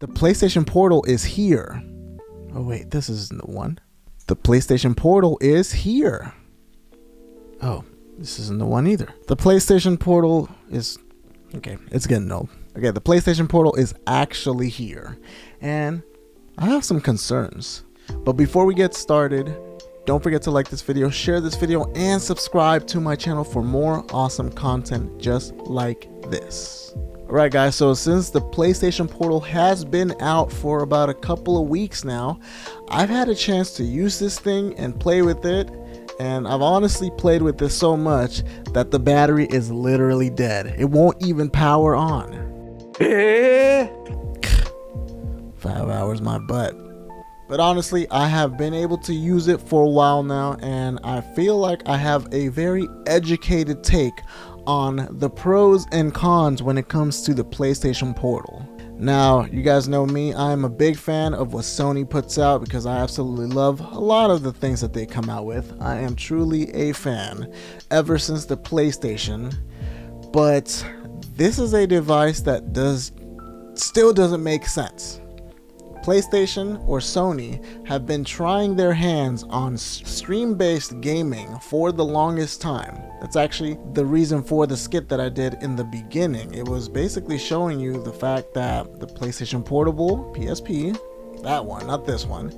The PlayStation Portal is here. Oh wait, this isn't the one. The PlayStation Portal is here. Oh, this isn't the one either. The PlayStation Portal is... okay, it's getting old. Okay, the PlayStation Portal is actually here. And I have some concerns. But before we get started, don't forget to like this video, share this video, and subscribe to my channel for more awesome content just like this. Alright guys, so since the PlayStation Portal has been out for about a couple of weeks now, I've had a chance to use this thing and play with it, and I've honestly played with this so much that the battery is literally dead. It won't even power on. 5 hours my butt. But honestly, I have been able to use it for a while now, and I feel like I have a very educated take on the pros and cons when it comes to the PlayStation Portal. Now, you guys know me, I'm a big fan of what Sony puts out because I absolutely love a lot of the things that they come out with. I am truly a fan ever since the PlayStation, but this is a device that still doesn't make sense. PlayStation or Sony have been trying their hands on stream-based gaming for the longest time. That's actually the reason for the skit that I did in the beginning. It was basically showing you the fact that the PlayStation Portable, PSP, that one, not this one,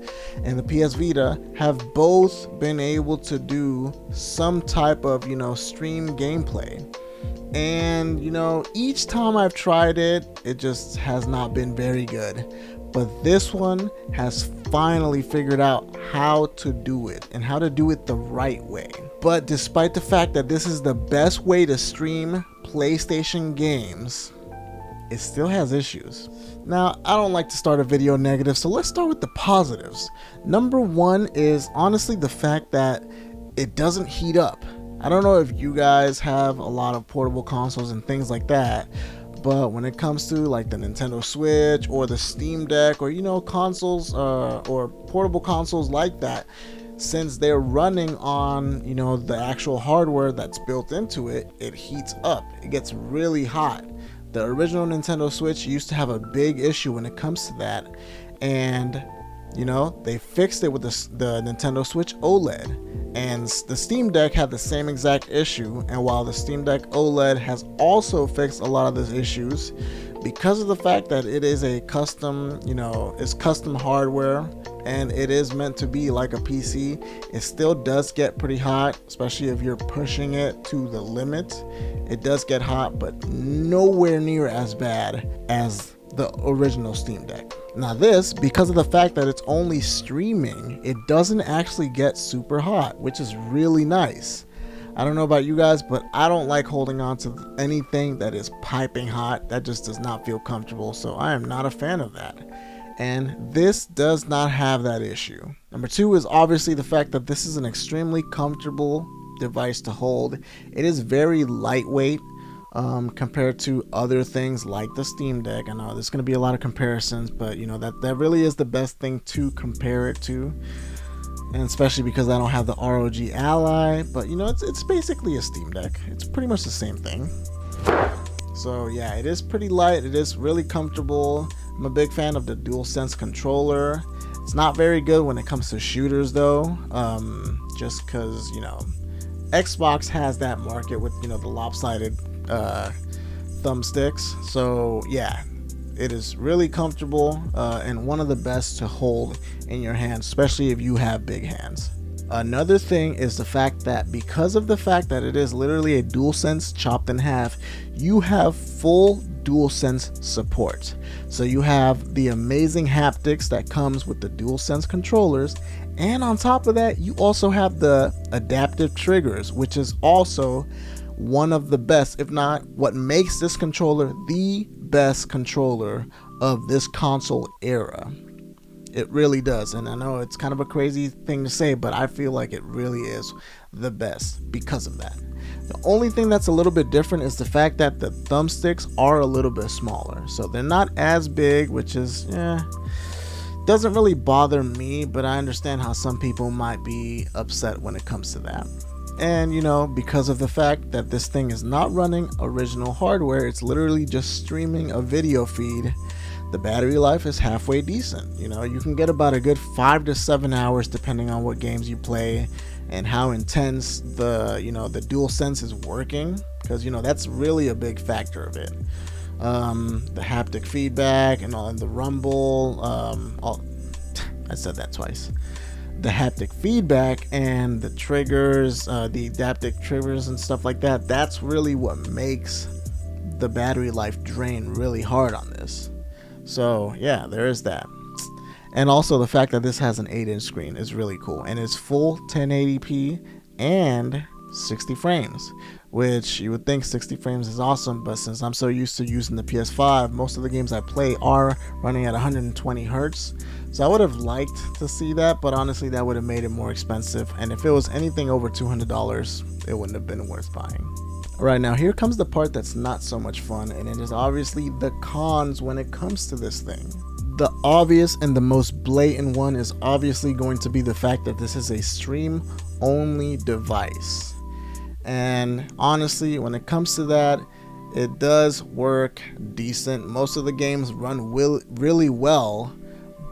and the PS Vita have both been able to do some type of, stream gameplay. And, each time I've tried it, it just has not been very good. But this one has finally figured out how to do it and how to do it the right way. But despite the fact that this is the best way to stream PlayStation games, it still has issues. Now, I don't like to start a video negative, so let's start with the positives. Number one is honestly the fact that it doesn't heat up. I don't know if you guys have a lot of portable consoles and things like that, but when it comes to like the Nintendo Switch or the Steam Deck or consoles or portable consoles like that, since they're running on the actual hardware that's built into it, it heats up. It gets really hot. The original Nintendo Switch used to have a big issue when it comes to that, and they fixed it with the Nintendo Switch OLED. And the Steam Deck had the same exact issue, and while the Steam Deck OLED has also fixed a lot of those issues, because of the fact that it is a custom, it's custom hardware and it is meant to be like a PC, it still does get pretty hot, especially if you're pushing it to the limit. It does get hot, but nowhere near as bad as the original Steam Deck. Now this, because of the fact that it's only streaming, it doesn't actually get super hot, which is really nice. I don't know about you guys, but I don't like holding on to anything that is piping hot. That just does not feel comfortable, so I am not a fan of that. And this does not have that issue. Number two is obviously the fact that this is an extremely comfortable device to hold. It is very lightweight. Compared to other things like the Steam Deck. I know there's going to be a lot of comparisons, but that really is the best thing to compare it to, and especially because I don't have the ROG Ally, but it's basically a Steam Deck. It's pretty much the same thing. So yeah, it is pretty light. It is really comfortable. I'm a big fan of the DualSense controller. It's not very good when it comes to shooters though, just because Xbox has that market with the lopsided thumbsticks. So yeah, it is really comfortable and one of the best to hold in your hands, especially if you have big hands. Another thing is the fact that because of the fact that it is literally a DualSense chopped in half, you have full DualSense support. So you have the amazing haptics that comes with the DualSense controllers, and on top of that you also have the adaptive triggers, which is also one of the best, if not what makes this controller the best controller of this console era. It really does, and I know it's kind of a crazy thing to say, but I feel like it really is the best because of that. The only thing that's a little bit different is the fact that the thumbsticks are a little bit smaller, so they're not as big, which is doesn't really bother me, but I understand how some people might be upset when it comes to that. And because of the fact that this thing is not running original hardware, it's literally just streaming a video feed, the battery life is halfway decent. You know, you can get about a good 5 to 7 hours depending on what games you play and how intense the DualSense is working, because that's really a big factor of it. The haptic feedback and the rumble, I said that twice. The haptic feedback and the triggers, the adaptive triggers and stuff like that, that's really what makes the battery life drain really hard on this. So yeah, there is that. And also the fact that this has an 8-inch screen is really cool, and it's full 1080p and 60 frames, which you would think 60 frames is awesome, but since I'm so used to using the PS5, most of the games I play are running at 120 hertz. So I would have liked to see that, but honestly that would have made it more expensive, and if it was anything over $200, it wouldn't have been worth buying. Alright, now here comes the part that's not so much fun, and it is obviously the cons when it comes to this thing. The obvious and the most blatant one is obviously going to be the fact that this is a stream only device. And honestly, when it comes to that, it does work decent. Most of the games run really well,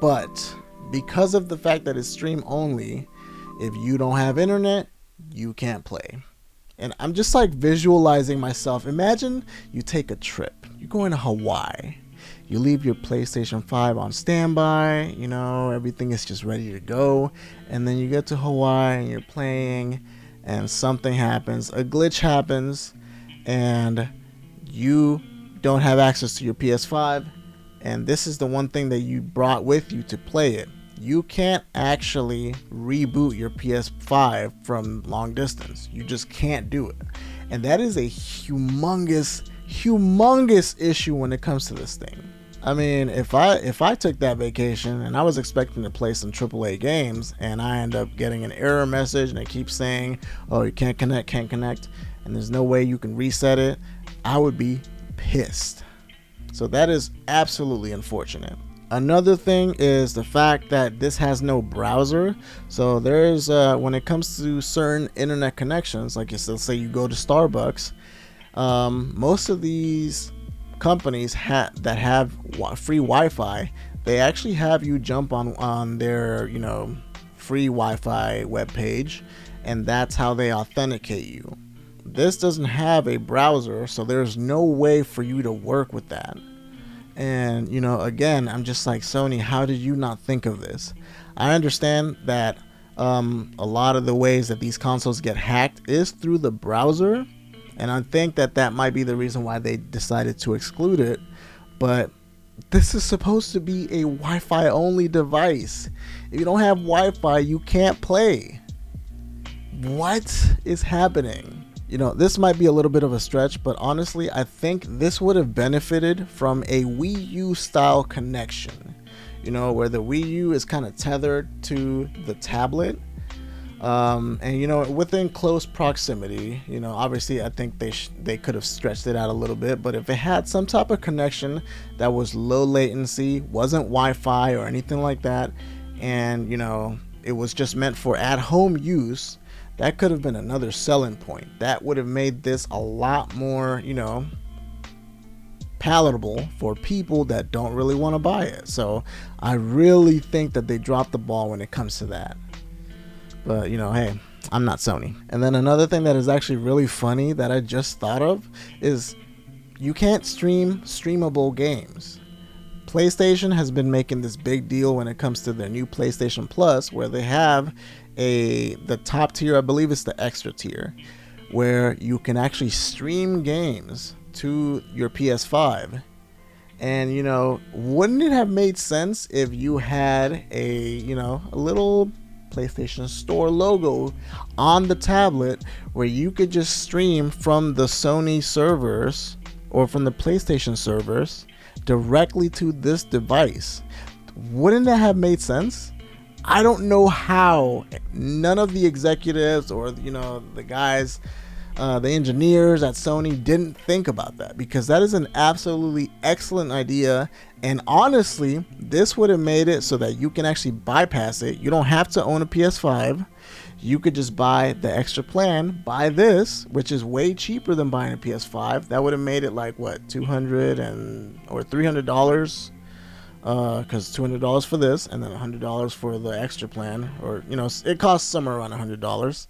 but because of the fact that it's stream only, if you don't have internet, you can't play. And I'm just like visualizing myself. Imagine you take a trip. You're going to Hawaii. You leave your PlayStation 5 on standby, everything is just ready to go. And then you get to Hawaii and you're playing and something happens, a glitch happens, and you don't have access to your PS5. And this is the one thing that you brought with you to play it. You can't actually reboot your PS5 from long distance. You just can't do it. And that is a humongous issue when it comes to this thing. I mean, if I took that vacation and I was expecting to play some AAA games and I end up getting an error message and it keeps saying, oh, you can't connect, and there's no way you can reset it, I would be pissed. So that is absolutely unfortunate. Another thing is the fact that this has no browser. So there's when it comes to certain internet connections, like let's say you go to Starbucks, most of these companies that have free Wi-Fi, they actually have you jump on their free Wi-Fi webpage, and that's how they authenticate you. This doesn't have a browser, so there's no way for you to work with that. And again, I'm just like, Sony, how did you not think of this? I understand that a lot of the ways that these consoles get hacked is through the browser, and I think that might be the reason why they decided to exclude it. But this is supposed to be a Wi-Fi only device. If you don't have Wi-Fi, you can't play. What is happening? This might be a little bit of a stretch, but honestly, I think this would have benefited from a Wii U style connection, where the Wii U is kind of tethered to the tablet, and within close proximity. Obviously I think they could have stretched it out a little bit, but if it had some type of connection that was low latency, wasn't Wi-Fi or anything like that, and it was just meant for at-home use, that could have been another selling point. That would have made this a lot more, palatable for people that don't really want to buy it. So I really think that they dropped the ball when it comes to that. But hey, I'm not Sony. And then another thing that is actually really funny that I just thought of is you can't stream streamable games. PlayStation has been making this big deal when it comes to their new PlayStation Plus, where they have the top tier, I believe it's the extra tier, where you can actually stream games to your PS5. And wouldn't it have made sense if you had a little PlayStation Store logo on the tablet where you could just stream from the Sony servers or from the PlayStation servers directly to this device? Wouldn't that have made sense? I don't know how none of the executives or the guys, the engineers at Sony didn't think about that, because that is an absolutely excellent idea. And honestly, this would have made it so that you can actually bypass it. You don't have to own a PS5. You could just buy the extra plan, buy this, which is way cheaper than buying a PS5. That would have made it like what, $200 or $300 because $200 for this and then $100 for the extra plan, or it costs somewhere around $100.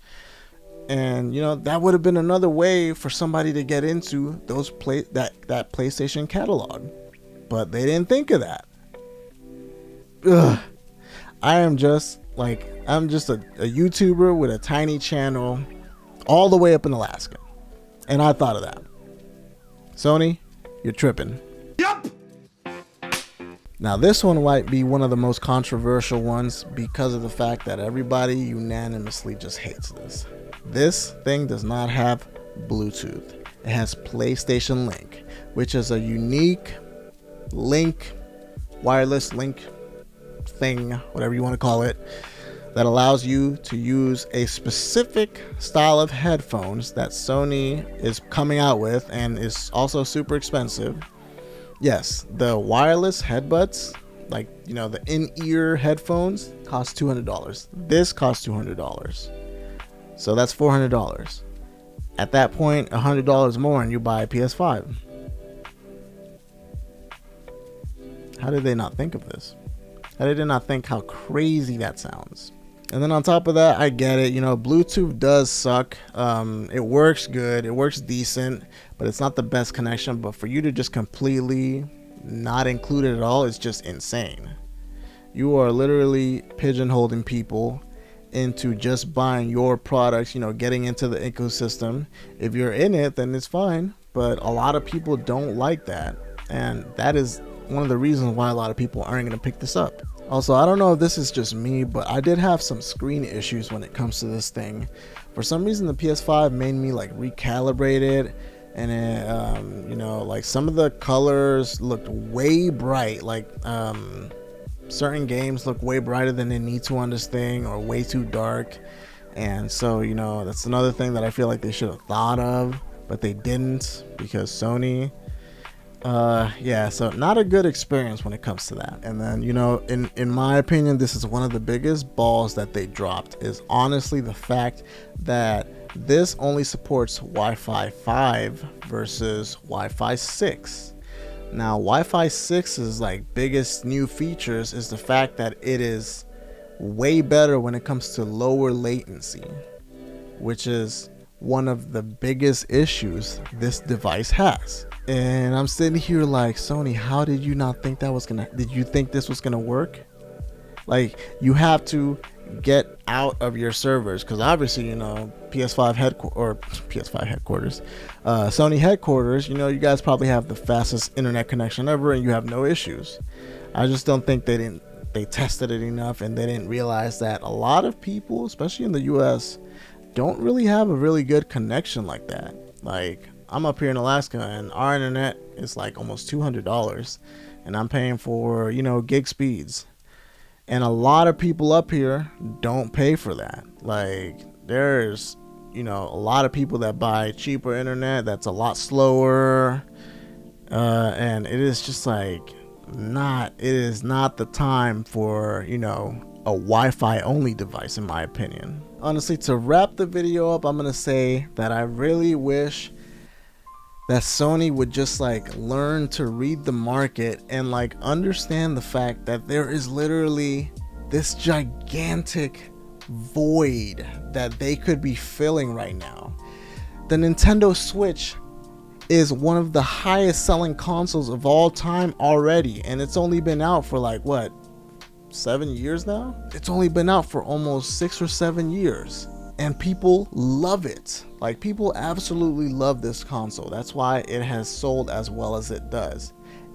And that would have been another way for somebody to get into that PlayStation catalog, but they didn't think of that. Ugh. I'm just a YouTuber with a tiny channel all the way up in Alaska, and I thought of that. Sony, you're tripping. Yup. Now this one might be one of the most controversial ones because of the fact that everybody unanimously just hates this. This thing does not have Bluetooth. It has PlayStation Link, which is a unique wireless link thing, whatever you want to call it, that allows you to use a specific style of headphones that Sony is coming out with, and is also super expensive. Yes, the wireless headbuds, like the in-ear headphones, cost $200. This costs $200, so that's $400. At that point, $100 more and you buy a PS5. How did they not think of this? How did they not think how crazy that sounds? And then on top of that, I get it. Bluetooth does suck. It works good. It works decent, but it's not the best connection. But for you to just completely not include it at all is just insane. You are literally pigeonholing people into just buying your products, getting into the ecosystem. If you're in it, then it's fine. But a lot of people don't like that. And that is one of the reasons why a lot of people aren't going to pick this up. Also, I don't know if this is just me, but I did have some screen issues when it comes to this thing. For some reason, the PS5 made me recalibrate it, and it, some of the colors looked way bright. Certain games look way brighter than they need to on this thing, or way too dark. And so, that's another thing that I feel like they should have thought of, but they didn't, because Sony. So not a good experience when it comes to that. And then in my opinion, this is one of the biggest balls that they dropped, is honestly the fact that this only supports Wi-Fi 5 versus Wi-Fi 6. Now Wi-Fi 6's biggest new features is the fact that it is way better when it comes to lower latency, which is one of the biggest issues this device has. And I'm sitting here like, Sony, how did you not think did you think this was gonna work? You have to get out of your servers, because obviously PS5 headquarters, Sony headquarters, you guys probably have the fastest internet connection ever and you have no issues. I just don't think they tested it enough, and they didn't realize that a lot of people, especially in the US, don't really have a really good connection like that. I'm up here in Alaska and our internet is almost $200, and I'm paying for gig speeds, and a lot of people up here don't pay for that. There's a lot of people that buy cheaper internet that's a lot slower, and it is just it is not the time for a Wi-Fi only device, in my opinion. Honestly, to wrap the video up, I'm gonna say that I really wish that Sony would just learn to read the market and understand the fact that there is literally this gigantic void that they could be filling right now. The Nintendo Switch is one of the highest selling consoles of all time already, and it's only been out for 7 years now. It's only been out for almost 6 or 7 years, and people love it. People absolutely love this console. That's why it has sold as well as it does.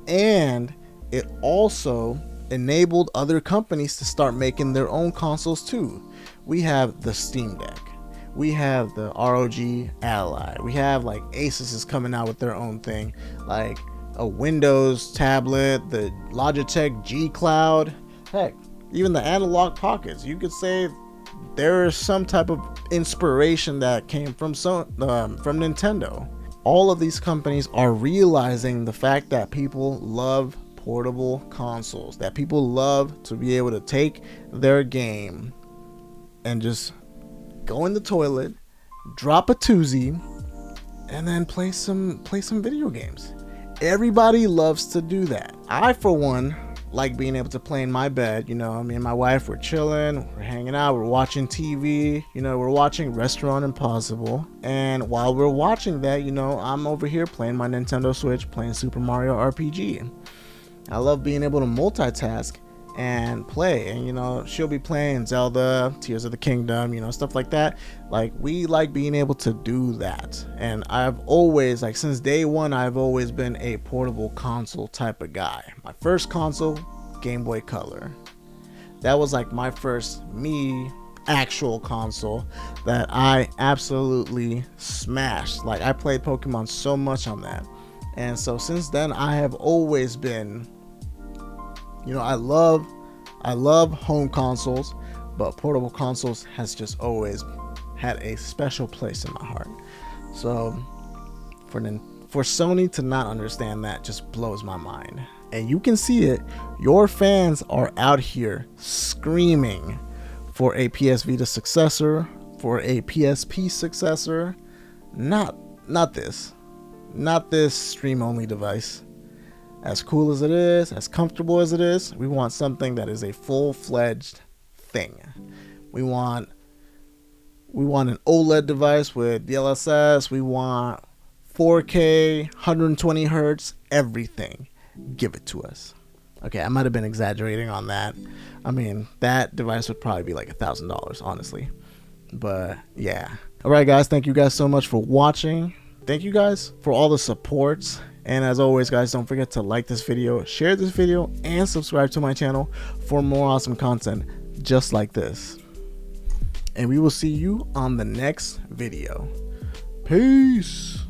And it also enabled other companies to start making their own consoles too. We have the Steam Deck. We have the ROG Ally. We have Asus is coming out with their own thing, a Windows tablet, the Logitech G Cloud. Heck, even the analog pockets. You could say there is some type of inspiration that came from Nintendo. All of these companies are realizing the fact that people love portable consoles, that people love to be able to take their game and just go in the toilet, drop a toozy, and then play some video games. Everybody loves to do that. I, for one, like being able to play in my bed. You know, me and my wife, we're chilling, we're hanging out, we're watching TV, you know, we're watching Restaurant Impossible. And while we're watching that, you know, I'm over here playing my Nintendo Switch, playing Super Mario RPG. I love being able to multitask and play. And, you know, she'll be playing Zelda, Tears of the Kingdom, you know, stuff like that. Like, we like being able to do that. And I've always, like, since day one, I've always been a portable console type of guy. My first console, Game Boy Color. That was like my first actual console that I absolutely smashed. Like, I played Pokemon so much on that. And so since then, I have always been, you know, I love home consoles, but portable consoles has just always had a special place in my heart. So for Sony to not understand that just blows my mind. And you can see it. Your fans are out here screaming for a PS Vita successor, for a PSP successor. Not this stream only device. As cool as it is, as comfortable as it is, we want something that is a full-fledged thing. We want an OLED device with DLSS. We want 4K, 120 hertz, everything. Give it to us. Okay, I might have been exaggerating on that. I mean, that device would probably be like $1,000, honestly. But yeah. All right, guys. Thank you guys so much for watching. Thank you guys for all the supports. And as always, guys, don't forget to like this video, share this video, and subscribe to my channel for more awesome content just like this. And we will see you on the next video. Peace.